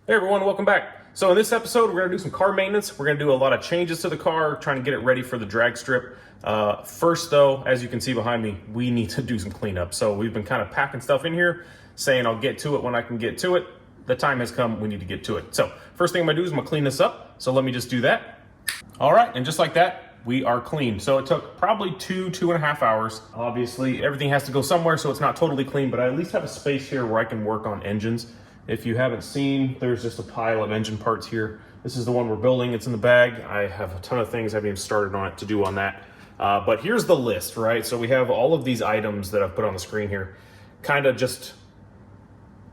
Hey everyone, welcome back. So in this episode, we're gonna do some car maintenance. We're gonna do a lot of changes to the car, trying to get it ready for the drag strip. First though, as you can see behind me, we need to do some cleanup. So we've been kind of packing stuff in here, saying I'll get to it when I can get to it. The time has come, we need to get to it. So first thing I'm gonna do is I'm gonna clean this up. So let me just do that. All right, and just like that, we are clean. So it took probably 2.5 hours. Obviously, everything has to go somewhere, so it's not totally clean, but I at least have a space here where I can work on engines. If you haven't seen, there's just a pile of engine parts here. This is the one we're building, it's in the bag. I have a ton of things I haven't even started on it to do on that. But here's the list, right? So we have all of these items that I've put on the screen here. Kind of just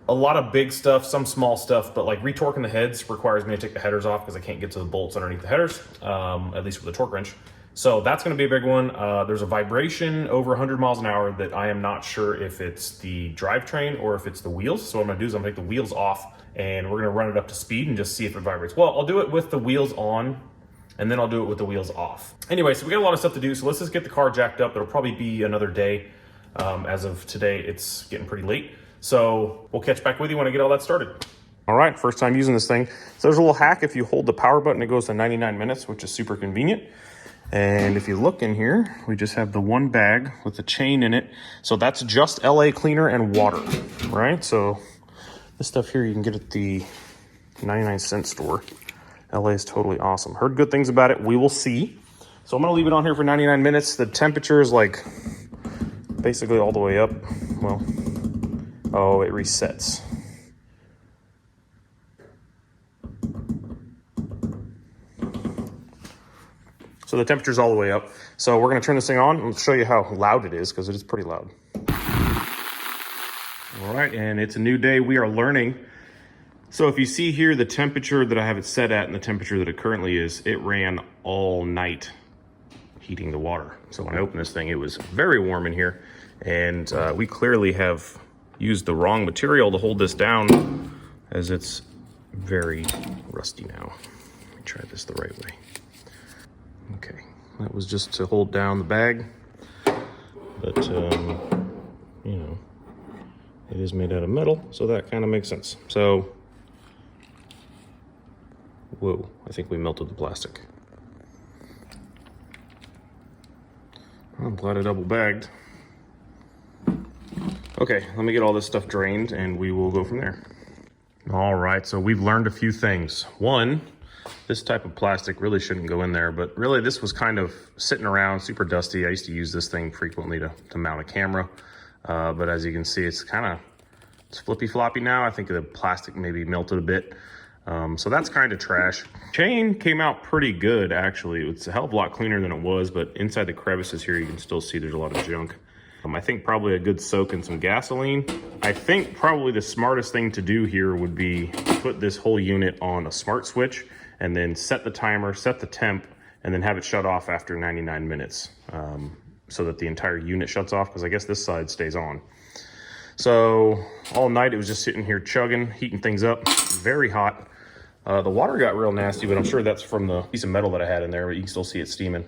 a lot of big stuff, some small stuff, but like retorquing the heads requires me to take the headers off because I can't get to the bolts underneath the headers, at least with a torque wrench. So that's gonna be a big one. There's a vibration over 100 miles an hour that I am not sure if it's the drivetrain or if it's the wheels. So what I'm gonna do is I'm gonna take the wheels off and we're gonna run it up to speed and just see if it vibrates. Well, I'll do it with the wheels on and then I'll do it with the wheels off. Anyway, so we got a lot of stuff to do. So let's just get the car jacked up. It'll probably be another day. As of today, it's getting pretty late. So we'll catch back with you when I get all that started. All right, first time using this thing. So there's a little hack. If you hold the power button, it goes to 99 minutes, which is super convenient. And if you look in here, we just have the one bag with the chain in it. So that's just LA Cleaner and water, right? So this stuff here you can get at the 99-cent store. LA is totally awesome. Heard good things about it. We will see. So I'm gonna leave it on here for 99 minutes. The temperature is like basically all the way up. Well, oh, it resets. So the temperature's all the way up. So we're gonna turn this thing on and show you how loud it is because it is pretty loud. All right, and it's a new day. We are learning. So if you see here, the temperature that I have it set at and the temperature that it currently is, it ran all night heating the water. So when I opened this thing, it was very warm in here. And we clearly have used the wrong material to hold this down as it's very rusty now. Let me try this the right way. Okay, that was just to hold down the bag, but you know, it is made out of metal, so that kind of makes sense. So, whoa, I think we melted the plastic. I'm glad I double bagged. Okay, let me get all this stuff drained and we will go from there. All right, so we've learned a few things. One, this type of plastic really shouldn't go in there, but really this was kind of sitting around super dusty. I used to use this thing frequently to mount a camera, but as you can see, it's flippy floppy now. I think the plastic maybe melted a bit. So that's kind of trash. Chain came out pretty good, actually. It's a hell of a lot cleaner than it was, but inside the crevices here, you can still see there's a lot of junk. I think probably a good soak in some gasoline. I think probably the smartest thing to do here would be put this whole unit on a smart switch and then set the timer, set the temp, and then have it shut off after 99 minutes so that the entire unit shuts off, because I guess this side stays on. So all night it was just sitting here chugging, heating things up, very hot. The water got real nasty, but I'm sure that's from the piece of metal that I had in there, but you can still see it steaming.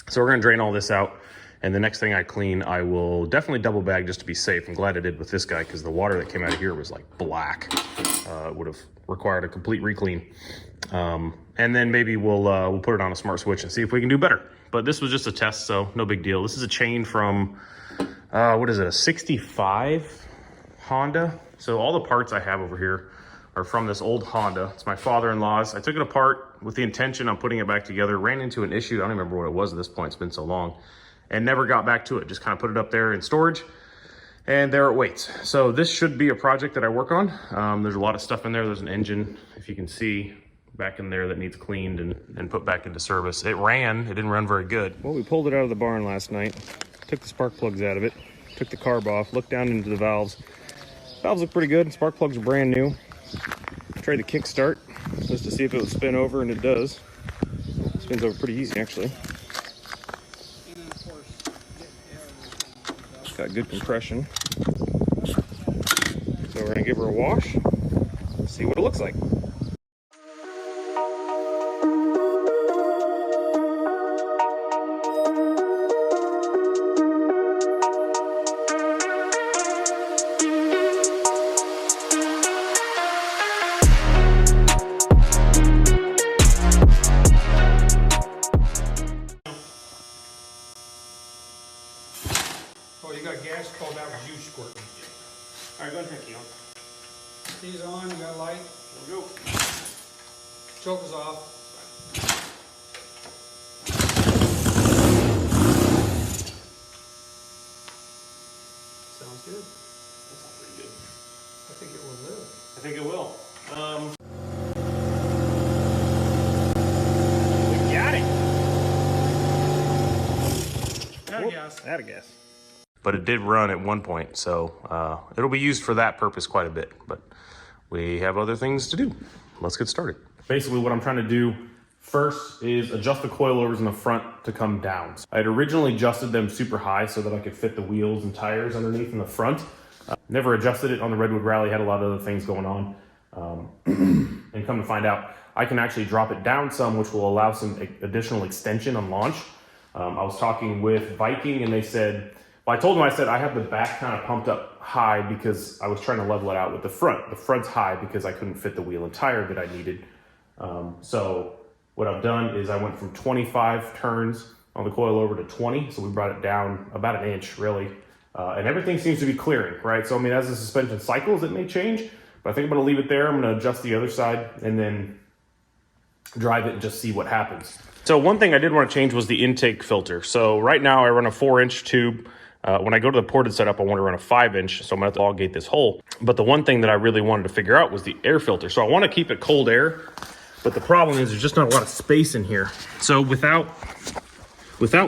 So we're gonna drain all this out. And the next thing I clean, I will definitely double bag just to be safe. I'm glad I did with this guy because the water that came out of here was like black. It would have required a complete re-clean. And then maybe we'll put it on a smart switch and see if we can do better. But this was just a test, so no big deal. This is a chain from, what is it, a 65 Honda? So all the parts I have over here are from this old Honda. It's my father-in-law's. I took it apart with the intention of putting it back together, ran into an issue. I don't even remember what it was at this point. It's been so long. And never got back to it. Just kind of put it up there in storage and there it waits. So this should be a project that I work on. There's a lot of stuff in there. There's an engine, if you can see, back in there that needs cleaned and put back into service. It didn't run very good. Well, we pulled it out of the barn last night, took the spark plugs out of it, took the carb off, looked down into the valves. Valves look pretty good. Spark plugs are brand new. Tried the kickstart just to see if it would spin over, and it does. Spins over pretty easy, actually. Got good compression. So we're gonna give her a wash, see what it looks like. Oh, you got gas? Oh, that was you squirting. All right, go ahead and turn the key on. Key's on, you got light. Here we go. Choke is off. Sounds good. That sounds pretty good. I think it will live. I think it will. We got it. Out of gas. Out of gas. But it did run at one point, so it'll be used for that purpose quite a bit. But we have other things to do. Let's get started. Basically, what I'm trying to do first is adjust the coilovers in the front to come down. I had originally adjusted them super high so that I could fit the wheels and tires underneath in the front. Never adjusted it on the Redwood Rally, had a lot of other things going on. And come to find out, I can actually drop it down some, which will allow some additional extension on launch. I was talking with Viking and they said, well, I told them, I said, I have the back kind of pumped up high because I was trying to level it out with the front. The front's high because I couldn't fit the wheel and tire that I needed. So what I've done is I went from 25 turns on the coilover to 20. So we brought it down about an inch really. And everything seems to be clearing, right? So, I mean, as the suspension cycles, it may change, but I think I'm gonna leave it there. I'm gonna adjust the other side and then drive it and just see what happens. So one thing I did want to change was the intake filter. So right now I run a 4-inch tube. When I go to the ported setup, I want to run a 5-inch, so I'm gonna have to augate this hole. But the one thing that I really wanted to figure out was the air filter. So I want to keep it cold air, but the problem is there's just not a lot of space in here. So without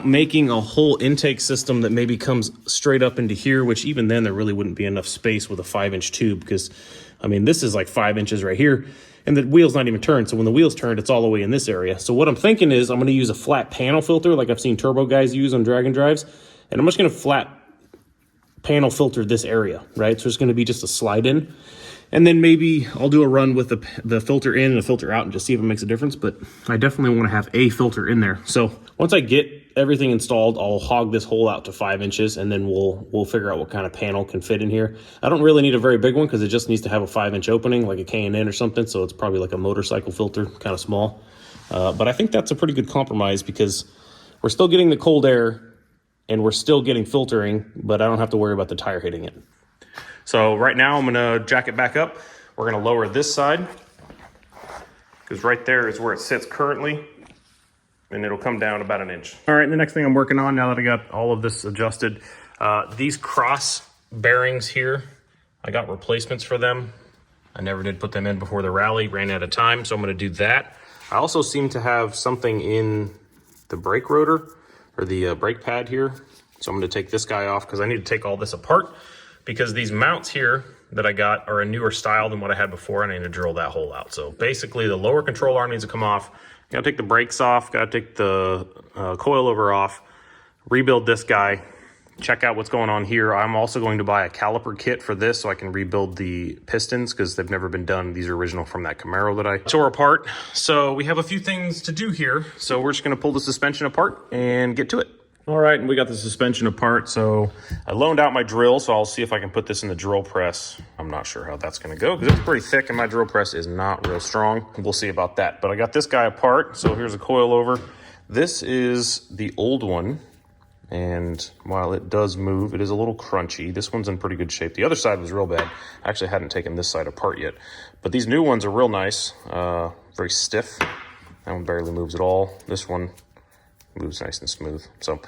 making a whole intake system that maybe comes straight up into here, which even then there really wouldn't be enough space with a 5-inch tube because, I mean, this is like 5 inches right here and the wheel's not even turned. So when the wheel's turned, it's all the way in this area. So what I'm thinking is I'm gonna use a flat panel filter like I've seen turbo guys use on Dragon Drives. And I'm just gonna flat panel filter this area, right? So it's gonna be just a slide in. And then maybe I'll do a run with the filter in and the filter out and just see if it makes a difference. But I definitely wanna have a filter in there. So once I get everything installed, I'll hog this hole out to 5 inches and then we'll figure out what kind of panel can fit in here. I don't really need a very big one because it just needs to have a 5-inch opening like a K&N or something. So it's probably like a motorcycle filter, kind of small. But I think that's a pretty good compromise because we're still getting the cold air and we're still getting filtering, but I don't have to worry about the tire hitting it. So right now I'm gonna jack it back up. We're gonna lower this side because right there is where it sits currently and it'll come down about an inch. All right, and the next thing I'm working on now that I got all of this adjusted, these cross bearings here, I got replacements for them. I never did put them in before the rally, ran out of time, so I'm gonna do that. I also seem to have something in the brake rotor or the brake pad here. So I'm gonna take this guy off because I need to take all this apart because these mounts here that I got are a newer style than what I had before and I need to drill that hole out. So basically the lower control arm needs to come off. Gotta take the brakes off, gotta take the coilover off, rebuild this guy, check out what's going on here. I'm also going to buy a caliper kit for this so I can rebuild the pistons because they've never been done. These are original from that Camaro that I tore apart. So we have a few things to do here. So we're just gonna pull the suspension apart and get to it. All right, and we got the suspension apart. So I loaned out my drill, so I'll see if I can put this in the drill press. I'm not sure how that's gonna go because it's pretty thick and my drill press is not real strong. We'll see about that. But I got this guy apart. So here's a coilover. This is the old one. And while it does move, it is a little crunchy. This one's in pretty good shape. The other side was real bad. I actually hadn't taken this side apart yet. But these new ones are real nice, very stiff. That one barely moves at all. This one moves nice and smooth. So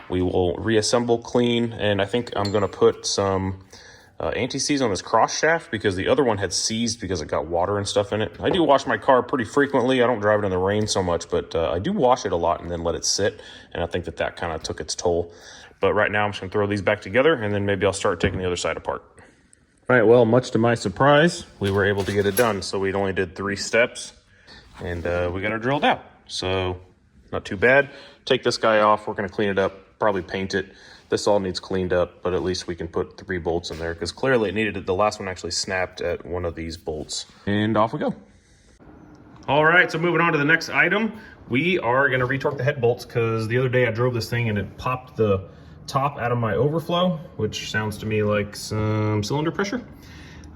we will reassemble, clean, and I think I'm gonna put some anti-seize on this cross shaft because the other one had seized because it got water and stuff in it. I do wash my car pretty frequently. I don't drive it in the rain so much, but I do wash it a lot and then let it sit. And I think that kind of took its toll. But right now I'm just gonna throw these back together and then maybe I'll start taking the other side apart. All right, well, much to my surprise, we were able to get it done. So we only did 3 steps and we got it drilled out. So not too bad. Take this guy off, we're gonna clean it up, probably paint it. This all needs cleaned up, but at least we can put 3 bolts in there because clearly it needed it. The last one actually snapped at one of these bolts. And off we go. All right, so moving on to the next item, we are gonna retorque the head bolts because the other day I drove this thing and it popped the top out of my overflow, which sounds to me like some cylinder pressure.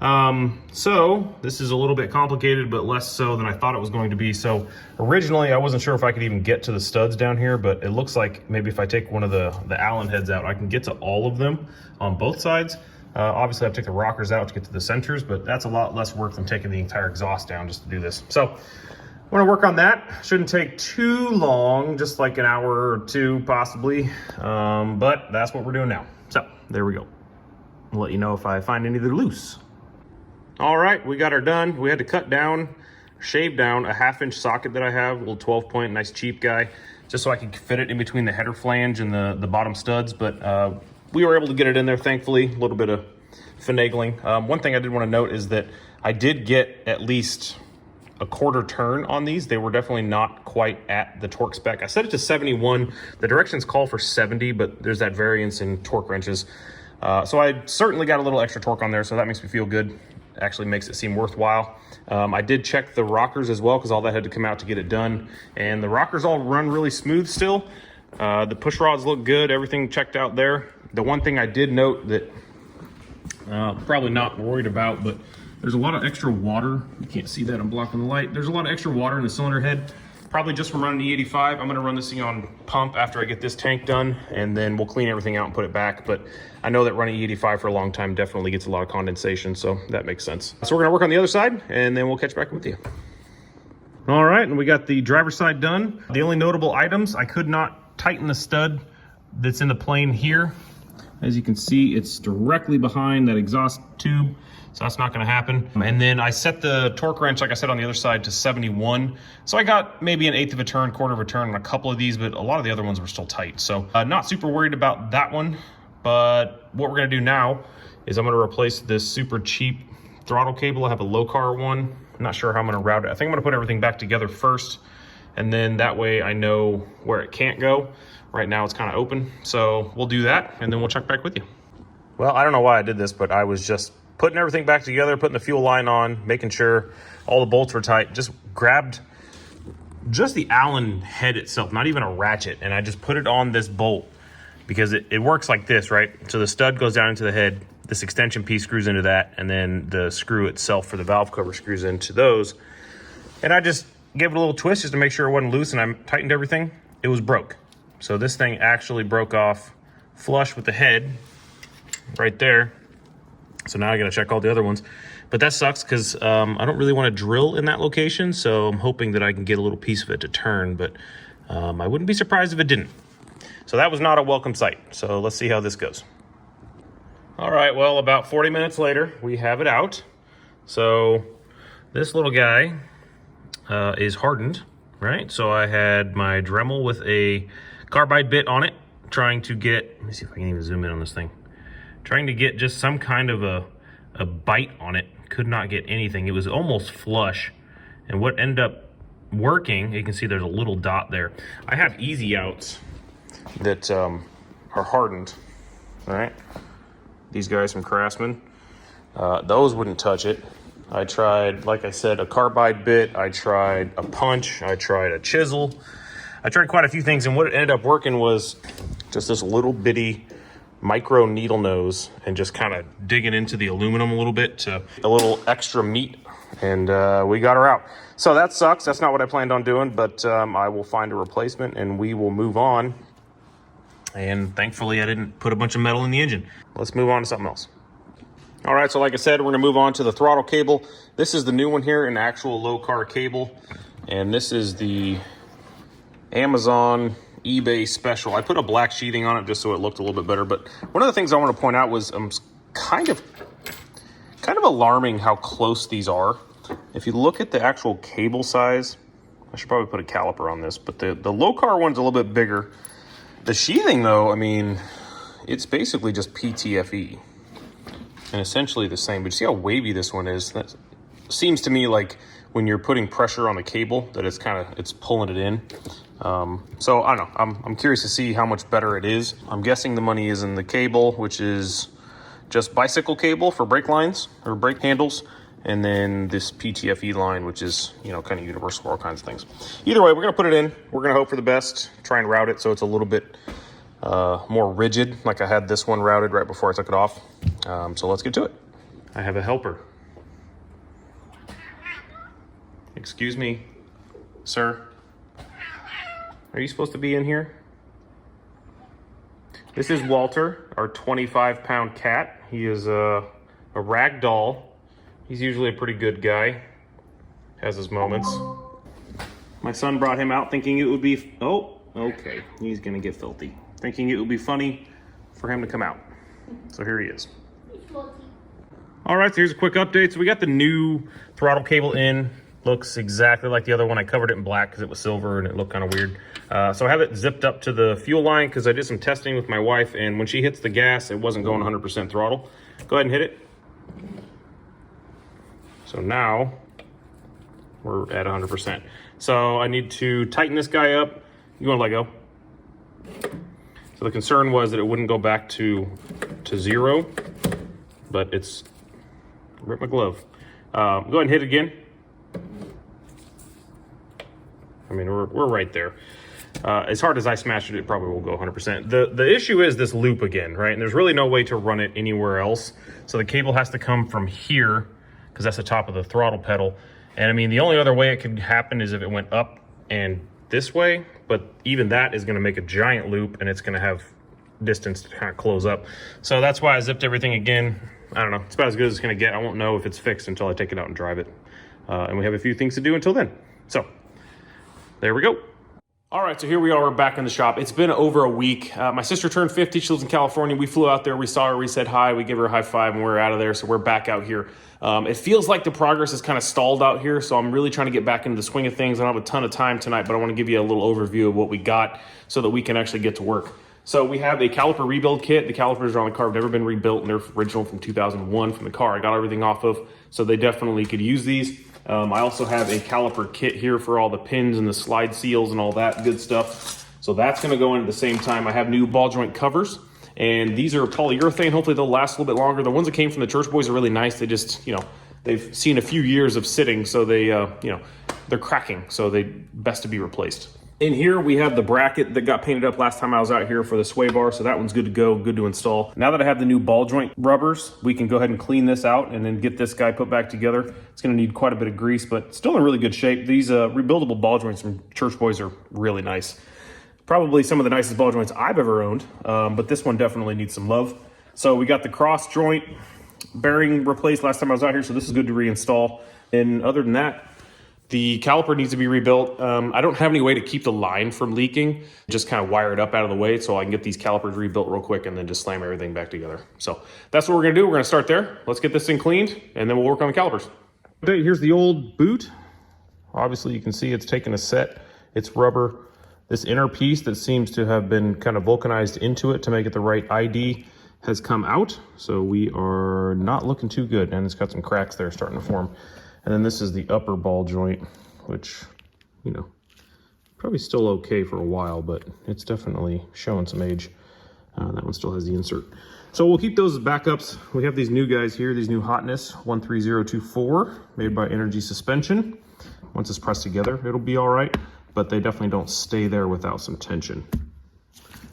So this is a little bit complicated, but less so than I thought it was going to be. So originally I wasn't sure if I could even get to the studs down here, but it looks like maybe if I take one of the Allen heads out, I can get to all of them on both sides. Obviously I have to take the rockers out to get to the centers, but that's a lot less work than taking the entire exhaust down just to do this. So I'm gonna work on that. Shouldn't take too long, just like an hour or two possibly, but that's what we're doing now. So there we go. I'll let you know if I find any that are loose. All right, we got her done. We had to cut down, shave down a 1/2-inch socket that I have, a little 12-point, nice cheap guy, just so I could fit it in between the header flange and the bottom studs, but we were able to get it in there, thankfully. A little bit of finagling. One thing I did want to note is that I did get at least a 1/4 turn on these. They were definitely not quite at the torque spec. I set it to 71. The directions call for 70, but there's that variance in torque wrenches. So I certainly got a little extra torque on there, so that makes me feel good. Actually makes it seem worthwhile. I did check the rockers as well, because all that had to come out to get it done. And the rockers all run really smooth still. The push rods look good, everything checked out there. The one thing I did note that probably not worried about, but there's a lot of extra water. You can't see that, I'm blocking the light. There's a lot of extra water in the cylinder head, probably just from running E85. I'm gonna run this thing on pump after I get this tank done, and then we'll clean everything out and put it back. But I know that running E85 for a long time definitely gets a lot of condensation, so that makes sense. So we're gonna work on the other side, and then we'll catch back with you. All right, and we got the driver's side done. The only notable items, I could not tighten the stud that's in the plane here. As you can see, it's directly behind that exhaust tube, so that's not gonna happen. And then I set the torque wrench, like I said, on the other side to 71. So I got maybe an 1/8 of a turn, 1/4 of a turn on a couple of these, but a lot of the other ones were still tight. So not super worried about that one. But what we're gonna do now is I'm gonna replace this super cheap throttle cable. I have a low car one. I'm not sure how I'm gonna route it. I think I'm gonna put everything back together first, and then that way I know where it can't go. Right now it's kind of open. So we'll do that, and then we'll check back with you. Well, I don't know why I did this, but I was just putting everything back together, putting the fuel line on, making sure all the bolts were tight. Just grabbed just the Allen head itself, not even a ratchet, and I just put it on this bolt because it works like this, right? So the stud goes down into the head, this extension piece screws into that, and then the screw itself for the valve cover screws into those. And I just gave it a little twist just to make sure it wasn't loose, and I tightened everything. It was broke. So this thing actually broke off flush with the head right there. So now I gotta check all the other ones. But that sucks because I don't really want to drill in that location, so I'm hoping that I can get a little piece of it to turn, but I wouldn't be surprised if it didn't. So that was not a welcome sight. So let's see how this goes. All right, well, about 40 minutes later, we have it out. So this little guy is hardened, right? So I had my Dremel with a carbide bit on it, trying to get, let me see if I can even zoom in on this thing. Trying to get just some kind of a bite on it. Could not get anything. It was almost flush. And what ended up working, you can see there's a little dot there. I have easy outs that are hardened, all right? These guys from Craftsman, those wouldn't touch it. I tried, like I said, a carbide bit. I tried a punch. I tried a chisel. I tried quite a few things, and what ended up working was just this little bitty micro needle nose and just kind of digging into the aluminum a little bit to a little extra meat, and we got her out. So that sucks. That's not what I planned on doing, but I will find a replacement and we will move on. And thankfully I didn't put a bunch of metal in the engine. Let's move on to something else. All right, so like I said, we're gonna move on to the throttle cable. This is the new one here, an actual low car cable. And this is the Amazon eBay special. I put a black sheathing on it just so it looked a little bit better. But one of the things I want to point out was kind of alarming how close these are. If you look at the actual cable size, I should probably put a caliper on this, but the low car one's a little bit bigger. The sheathing though, I mean, it's basically just PTFE and essentially the same, but you see how wavy this one is? That seems to me like when you're putting pressure on the cable that it's pulling it in. So I don't know, I'm curious to see how much better it is. I'm guessing the money is in the cable, which is just bicycle cable for brake lines or brake handles. And then this PTFE line, which is, you know, kind of universal for all kinds of things. Either way, we're gonna put it in. We're gonna hope for the best, try and route it so it's a little bit more rigid, like I had this one routed right before I took it off. So let's get to it. I have a helper Excuse me, sir. Are you supposed to be in here? This is Walter, our 25-pound cat. He is a rag doll. He's usually a pretty good guy. Has his moments. My son brought him out thinking it would be, oh, okay, he's gonna get filthy. Thinking it would be funny for him to come out. So here he is. All right, so here's a quick update. So we got the new throttle cable in. Looks exactly like the other one. I covered it in black because it was silver and it looked kind of weird. So I have it zipped up to the fuel line because I did some testing with my wife, and when she hits the gas, it wasn't going 100% throttle. Go ahead and hit it. So now we're at 100%. So I need to tighten this guy up. You want to let go? So the concern was that it wouldn't go back to zero, but it's, rip my glove. Go ahead and hit it again. I mean, we're right there. As hard as I smashed it, it probably will go 100%. The issue is this loop again, right? And there's really no way to run it anywhere else. So the cable has to come from here because that's the top of the throttle pedal. And I mean, the only other way it could happen is if it went up and this way, but even that is gonna make a giant loop and it's gonna have distance to kind of close up. So that's why I zipped everything again. I don't know, it's about as good as it's gonna get. I won't know if it's fixed until I take it out and drive it. And we have a few things to do until then. So there we go. All right, so here we are, we're back in the shop. It's been over a week. My sister turned 50, she lives in California. We flew out there, we saw her, we said hi, we gave her a high five, and we're out of there, so we're back out here. It feels like the progress is kind of stalled out here, so I'm really trying to get back into the swing of things. I don't have a ton of time tonight, but I wanna give you a little overview of what we got so that we can actually get to work. So we have a caliper rebuild kit. The calipers are on the car have never been rebuilt, and they're original from 2001 from the car I got everything off of, so they definitely could use these. I also have a caliper kit here for all the pins and the slide seals and all that good stuff. So that's gonna go in at the same time. I have new ball joint covers, and these are polyurethane. Hopefully they'll last a little bit longer. The ones that came from the Church Boys are really nice. They just, you know, they've seen a few years of sitting, so they, you know, they're cracking, so they best to be replaced. In here, we have the bracket that got painted up last time I was out here for the sway bar, so that one's good to go, good to install. Now that I have the new ball joint rubbers, we can go ahead and clean this out and then get this guy put back together. It's gonna need quite a bit of grease, but still in really good shape. These rebuildable ball joints from Church Boys are really nice. Probably some of the nicest ball joints I've ever owned, but this one definitely needs some love. So we got the cross joint bearing replaced last time I was out here, so this is good to reinstall. And other than that, the caliper needs to be rebuilt. I don't have any way to keep the line from leaking. Just kind of wire it up out of the way so I can get these calipers rebuilt real quick and then just slam everything back together. So that's what we're gonna do. We're gonna start there. Let's get this thing cleaned and then we'll work on the calipers. Okay, here's the old boot. Obviously you can see it's taken a set. It's rubber. This inner piece that seems to have been kind of vulcanized into it to make it the right ID has come out. So we are not looking too good, and it's got some cracks there starting to form. And then this is the upper ball joint, which, you know, probably still okay for a while, but it's definitely showing some age. That one still has the insert. So we'll keep those as backups. We have these new guys here, these new Hotness 13024, made by Energy Suspension. Once it's pressed together, it'll be all right, but they definitely don't stay there without some tension.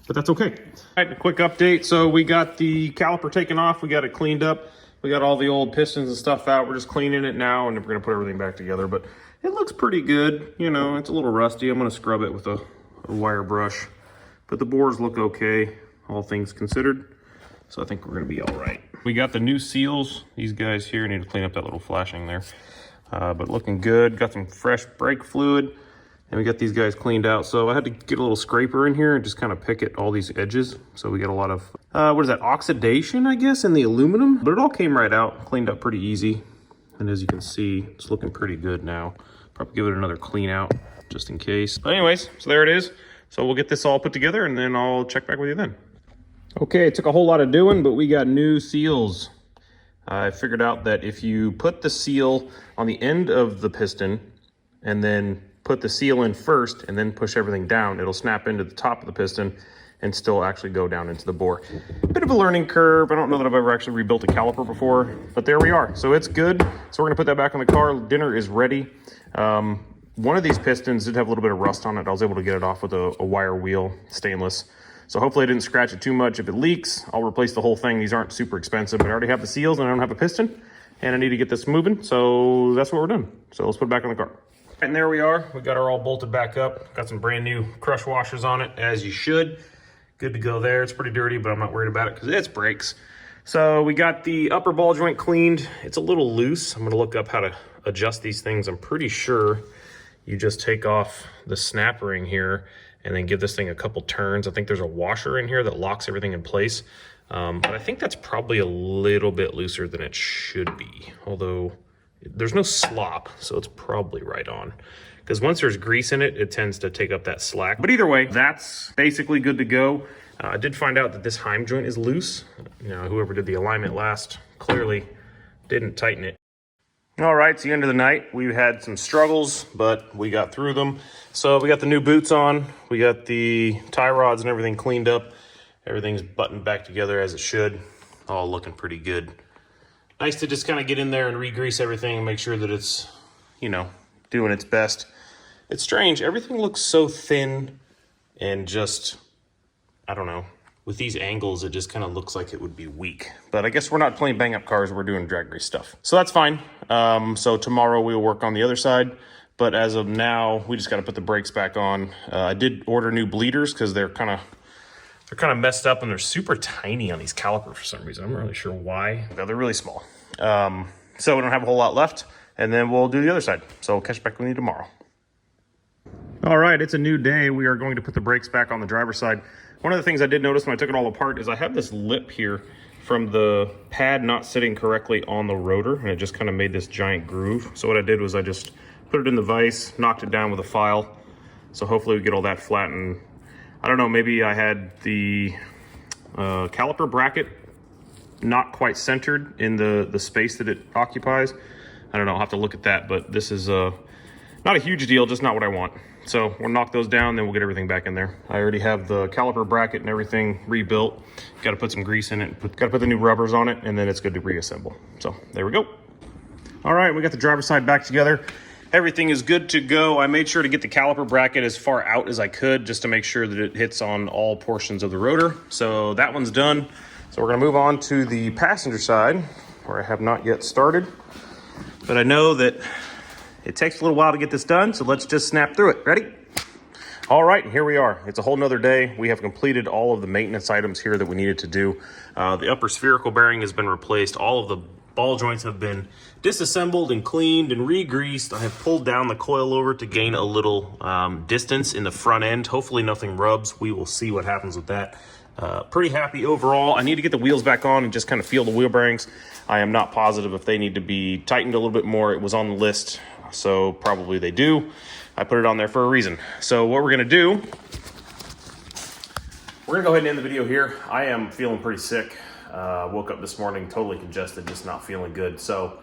But that's okay. All right, a quick update. So we got the caliper taken off, we got it cleaned up. We got all the old pistons and stuff out. We're just cleaning it now, and we're gonna put everything back together. But it looks pretty good. You know, it's a little rusty. I'm gonna scrub it with a wire brush. But the bores look okay, all things considered. So I think we're gonna be all right. We got the new seals. These guys here need to clean up that little flashing there. But looking good. Got some fresh brake fluid. And we got these guys cleaned out. So I had to get a little scraper in here and just kind of pick at all these edges. So we got a lot of, what is that, oxidation, I guess, in the aluminum. But it all came right out, cleaned up pretty easy. And as you can see, it's looking pretty good now. Probably give it another clean out just in case. But anyways, so there it is. So we'll get this all put together and then I'll check back with you then. Okay, it took a whole lot of doing, but we got new seals. I figured out that if you put the seal on the end of the piston and then put the seal in first and then push everything down, it'll snap into the top of the piston and still actually go down into the bore. Bit of a learning curve. I don't know that I've ever actually rebuilt a caliper before, but there we are. So it's good. So we're gonna put that back on the car. Dinner is ready. One of these pistons did have a little bit of rust on it. I was able to get it off with a wire wheel, stainless. So hopefully I didn't scratch it too much. If it leaks, I'll replace the whole thing. These aren't super expensive, but I already have the seals and I don't have a piston and I need to get this moving. So that's what we're doing. So let's put it back on the car. And there we are. We got her all bolted back up. Got some brand new crush washers on it, as you should. Good to go there. It's pretty dirty, but I'm not worried about it because it's brakes. So we got the upper ball joint cleaned. It's a little loose. I'm gonna look up how to adjust these things. I'm pretty sure you just take off the snap ring here and then give this thing a couple turns. I think there's a washer in here that locks everything in place. But I think that's probably a little bit looser than it should be. Although there's no slop, so it's probably right on. Because once there's grease in it, it tends to take up that slack. But either way, that's basically good to go. I did find out that this Heim joint is loose. You know, whoever did the alignment last clearly didn't tighten it. All right, it's the end of the night. We had some struggles, but we got through them. So we got the new boots on. We got the tie rods and everything cleaned up. Everything's buttoned back together as it should. All looking pretty good. Nice to just kind of get in there and re-grease everything and make sure that it's, you know, doing its best. It's strange. Everything looks so thin and just, I don't know. With these angles, it just kind of looks like it would be weak. But I guess we're not playing bang-up cars. We're doing drag race stuff. So that's fine. So tomorrow we'll work on the other side. But as of now, we just got to put the brakes back on. I did order new bleeders because they're kind of messed up and they're super tiny on these calipers for some reason. I'm not really sure why. No, they're really small. So we don't have a whole lot left, and then we'll do the other side. So we'll catch back with you tomorrow. All right, it's a new day. We are going to put the brakes back on the driver's side. One of the things I did notice when I took it all apart is I have this lip here from the pad not sitting correctly on the rotor, and it just kind of made this giant groove. So what I did was I just put it in the vise, knocked it down with a file. So hopefully we get all that flat. And I don't know, maybe I had the caliper bracket not quite centered in the space that it occupies. I don't know, I'll have to look at that, but this is not a huge deal, just not what I want. So we'll knock those down, then we'll get everything back in there. I already have the caliper bracket and everything rebuilt. Got to put some grease in it, got to put the new rubbers on it, and then it's good to reassemble. So there we go. All right, we got the driver's side back together. Everything is good to go. I made sure to get the caliper bracket as far out as I could just to make sure that it hits on all portions of the rotor. So that one's done. So we're gonna move on to the passenger side where I have not yet started. But I know that it takes a little while to get this done, so let's just snap through it. Ready? All right, and here we are. It's a whole nother day. We have completed all of the maintenance items here that we needed to do. The upper spherical bearing has been replaced. All of the ball joints have been disassembled and cleaned and re-greased. I have pulled down the coil over to gain a little distance in the front end. Hopefully nothing rubs. We will see what happens with that. Pretty happy overall. I need to get the wheels back on and just kind of feel the wheel bearings. I am not positive if they need to be tightened a little bit more. It was on the list, so probably they do. I put it on there for a reason. So what we're gonna do, we're gonna go ahead and end the video here. I am feeling pretty sick. Woke up this morning totally congested, just not feeling good. So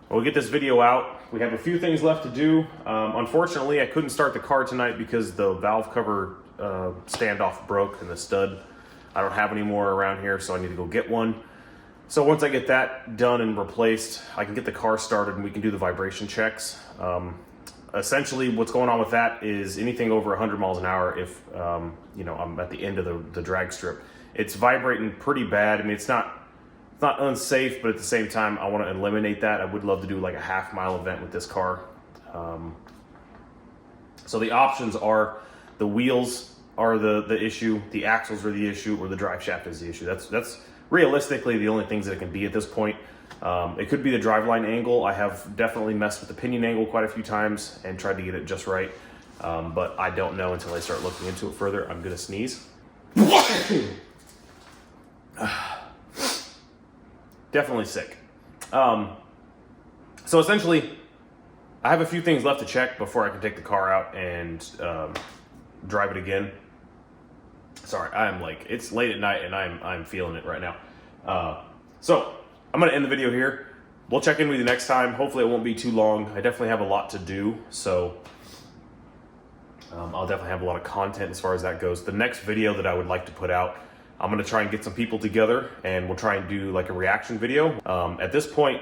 we'll get this video out. We have a few things left to do. Unfortunately, I couldn't start the car tonight because the valve cover standoff broke in the stud. I don't have any more around here, so I need to go get one. So once I get that done and replaced, I can get the car started and we can do the vibration checks. Essentially, what's going on with that is anything over 100 miles an hour, if you know, I'm at the end of the drag strip, it's vibrating pretty bad. I mean, it's not unsafe, but at the same time, I want to eliminate that. I would love to do like a half-mile event with this car. So the options are the wheels are the issue, the axles are the issue, or the drive shaft is the issue. That's realistically the only things that it can be at this point. It could be the driveline angle. I have definitely messed with the pinion angle quite a few times and tried to get it just right. But I don't know until I start looking into it further. I'm gonna sneeze. Definitely sick. So essentially, I have a few things left to check before I can take the car out and drive it again. Sorry, I'm like, it's late at night and I'm feeling it right now. So I'm gonna end the video here. We'll check in with you next time. Hopefully it won't be too long. I definitely have a lot to do, so I'll definitely have a lot of content as far as that goes. The next video that I would like to put out, I'm gonna try and get some people together and we'll try and do like a reaction video. At this point,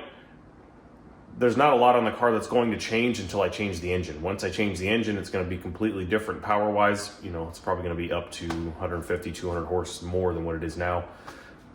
there's not a lot on the car that's going to change until I change the engine. Once I change the engine, it's gonna be completely different power-wise. You know, it's probably gonna be up to 150, 200 horse more than what it is now,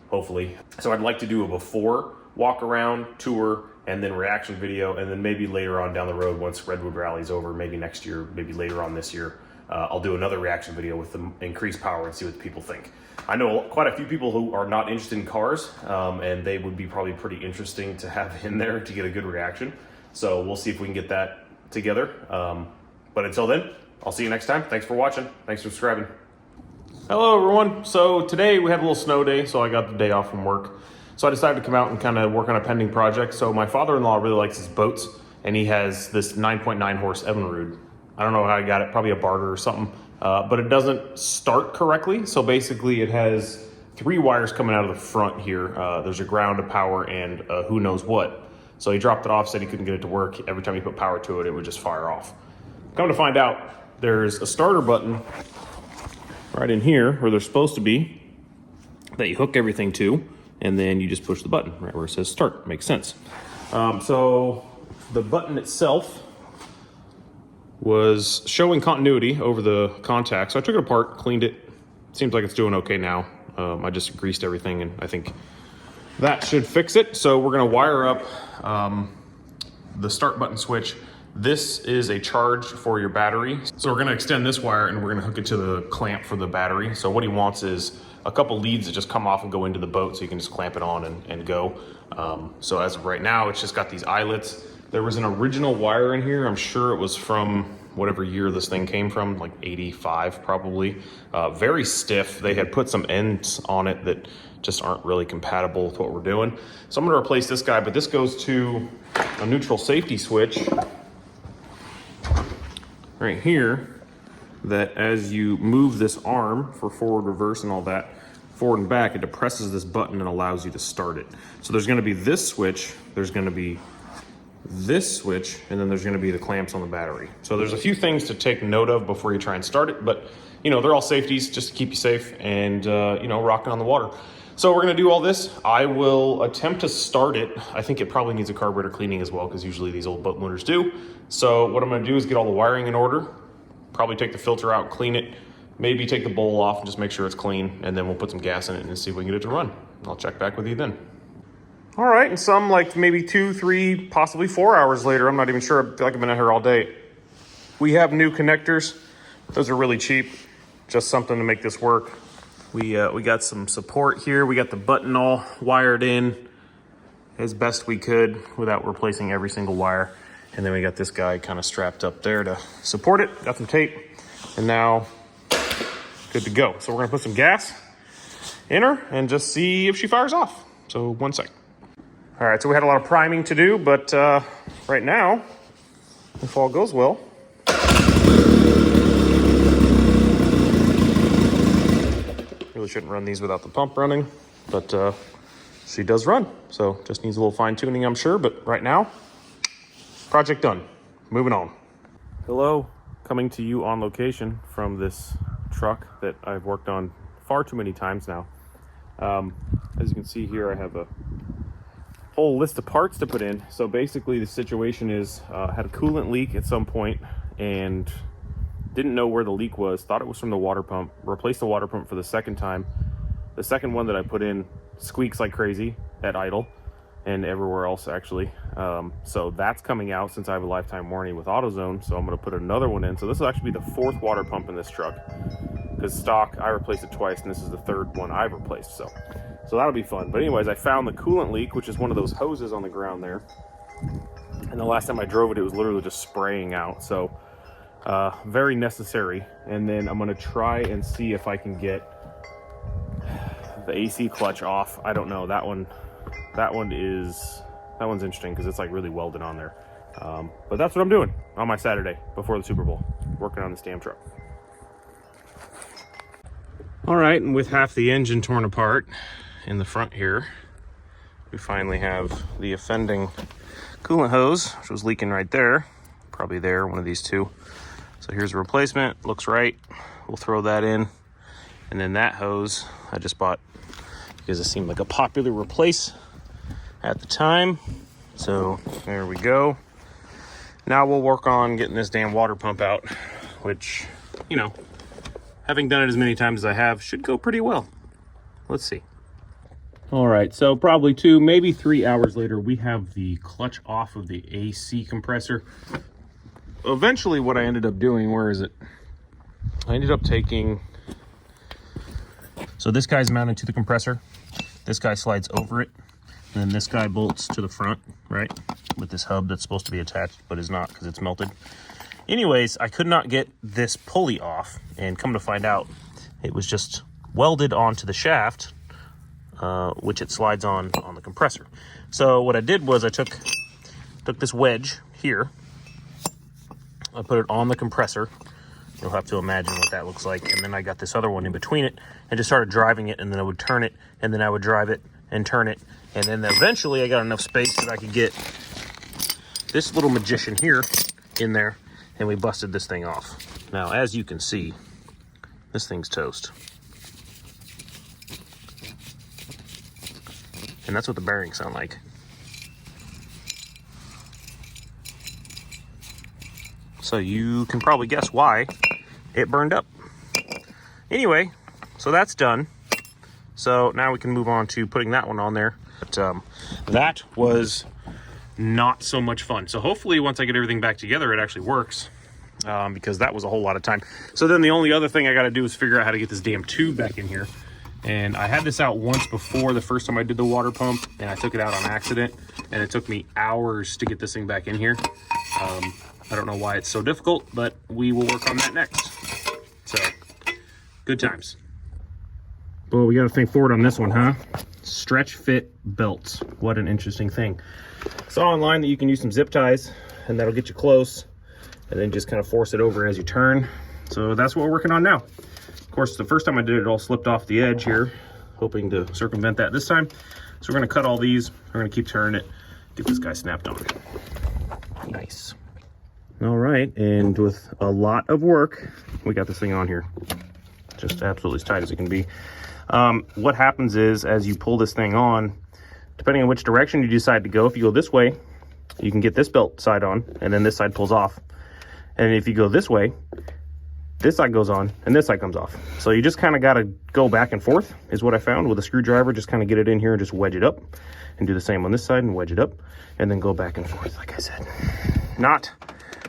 hopefully. So I'd like to do a before walk around tour and then reaction video, and then maybe later on down the road, once Redwood Rally's over, maybe next year, maybe later on this year, I'll do another reaction video with the increased power and see what the people think. I know quite a few people who are not interested in cars, and they would be probably pretty interesting to have in there to get a good reaction. So we'll see if we can get that together. But until then, I'll see you next time. Thanks for watching. Thanks for subscribing. Hello everyone. So today we had a little snow day, so I got the day off from work. So I decided to come out and kind of work on a pending project. So my father-in-law really likes his boats, and he has this 9.9 horse Evinrude. I don't know how he got it, probably a barter or something, but it doesn't start correctly. So basically it has 3 wires coming out of the front here. There's a ground, a power, and who knows what. So he dropped it off, said he couldn't get it to work. Every time he put power to it, it would just fire off. Come to find out, there's a starter button right in here where they're supposed to be that you hook everything to, and then you just push the button right where it says start. Makes sense. So the button itself was showing continuity over the contact. So I took it apart, cleaned it. Seems like it's doing okay now. I just greased everything, and I think that should fix it. So we're gonna wire up the start button switch. This is a charge for your battery. So we're gonna extend this wire and we're gonna hook it to the clamp for the battery. So what he wants is a couple leads that just come off and go into the boat so you can just clamp it on and go. So as of right now, it's just got these eyelets. There was an original wire in here. I'm sure it was from whatever year this thing came from, like 85 probably. Very stiff. They had put some ends on it that just aren't really compatible with what we're doing. So I'm gonna replace this guy, but this goes to a neutral safety switch right here, that as you move this arm for forward, reverse, and all that, forward and back, it depresses this button and allows you to start it. So there's gonna be this switch, there's gonna be this switch, and then there's gonna be the clamps on the battery. So there's a few things to take note of before you try and start it, but you know, they're all safeties just to keep you safe and you know, rocking on the water. So we're gonna do all this. I will attempt to start it. I think it probably needs a carburetor cleaning as well, because usually these old boat motors do. So what I'm gonna do is get all the wiring in order, probably take the filter out, clean it, maybe take the bowl off and just make sure it's clean, and then we'll put some gas in it and see if we can get it to run. I'll check back with you then. All right, and some like maybe 2, 3, possibly 4 hours later, I'm not even sure, I feel like I've been out here all day. We have new connectors. Those are really cheap, just something to make this work. We got some support here. We got the button all wired in as best we could without replacing every single wire. And then we got this guy kind of strapped up there to support it. Got some tape, and now good to go. So we're gonna put some gas in her and just see if she fires off. So 1 sec. All right, so we had a lot of priming to do, but right now, if all goes well, really shouldn't run these without the pump running, but she does run. So just needs a little fine tuning, I'm sure, but right now, project done. Moving on. Hello, coming to you on location from this truck that I've worked on far too many times now. As you can see here, I have a whole list of parts to put in. So basically the situation is, had a coolant leak at some point and didn't know where the leak was, thought it was from the water pump, replaced the water pump for the second time. The second one that I put in squeaks like crazy at idle and everywhere else actually. So that's coming out since I have a lifetime warranty with AutoZone. So I'm gonna put another one in. So this will actually be the 4th water pump in this truck, because stock, I replaced it twice and this is the 3rd one I've replaced. So that'll be fun. But anyways, I found the coolant leak, which is one of those hoses on the ground there. And the last time I drove it, it was literally just spraying out. So very necessary. And then I'm gonna try and see if I can get the AC clutch off. I don't know, that one's interesting because it's like really welded on there. But that's what I'm doing on my Saturday before the Super Bowl, working on this damn truck. All right, and with half the engine torn apart in the front here, we finally have the offending coolant hose, which was leaking right there, probably there, one of these two. So here's a replacement, looks right. We'll throw that in. And then that hose I just bought because it seemed like a popular replace at the time. So there we go. Now we'll work on getting this damn water pump out, which, you know, having done it as many times as I have, should go pretty well. Let's see. All right, so probably 2, maybe 3 hours later, we have the clutch off of the AC compressor. Eventually what I ended up doing, where is it? I ended up taking, so this guy's mounted to the compressor. This guy slides over it. And then this guy bolts to the front, right? With this hub that's supposed to be attached, but is not because it's melted. Anyways, I could not get this pulley off, and come to find out, it was just welded onto the shaft, which it slides on the compressor. So what I did was I took this wedge here, I put it on the compressor. You'll have to imagine what that looks like. And then I got this other one in between it and just started driving it, and then I would turn it, and then I would drive it and turn it. And then eventually I got enough space that I could get this little magician here in there, and we busted this thing off. Now, as you can see, this thing's toast. And that's what the bearings sound like. So you can probably guess why it burned up. Anyway, so that's done. So now we can move on to putting that one on there. But that was not so much fun. So hopefully once I get everything back together, it actually works, because that was a whole lot of time. So then the only other thing I got to do is figure out how to get this damn tube back in here. And I had this out once before, the first time I did the water pump, and I took it out on accident, and it took me hours to get this thing back in here. I don't know why it's so difficult, but we will work on that next. So, good times. Well, we got to think forward on this one, huh? Stretch fit belts. What an interesting thing. Saw online that you can use some zip ties, and that'll get you close, and then just kind of force it over as you turn. So that's what we're working on now. Of course, the first time I did it, it all slipped off the edge here, hoping to circumvent that this time. So we're going to cut all these. We're going to keep turning it, get this guy snapped on. Nice. All right, and with a lot of work, we got this thing on here. Just absolutely as tight as it can be. What happens is, as you pull this thing on, depending on which direction you decide to go, if you go this way, you can get this belt side on, and then this side pulls off. And if you go this way, this side goes on, and this side comes off. So you just kind of got to go back and forth, is what I found with a screwdriver. Just kind of get it in here and just wedge it up, and do the same on this side and wedge it up, and then go back and forth, like I said. Not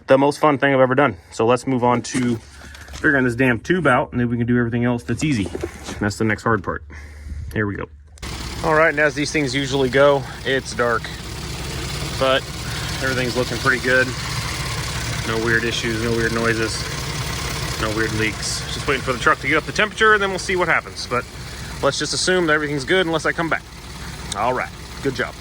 the most fun thing I've ever done. So let's move on to figuring this damn tube out, and then we can do everything else that's easy. That's the next hard part. Here we go. All right, and as these things usually go, it's dark, but everything's looking pretty good. No weird issues, no weird noises, no weird leaks. Just waiting for the truck to get up the temperature, and then we'll see what happens. But let's just assume that everything's good unless I come back. All right, good job.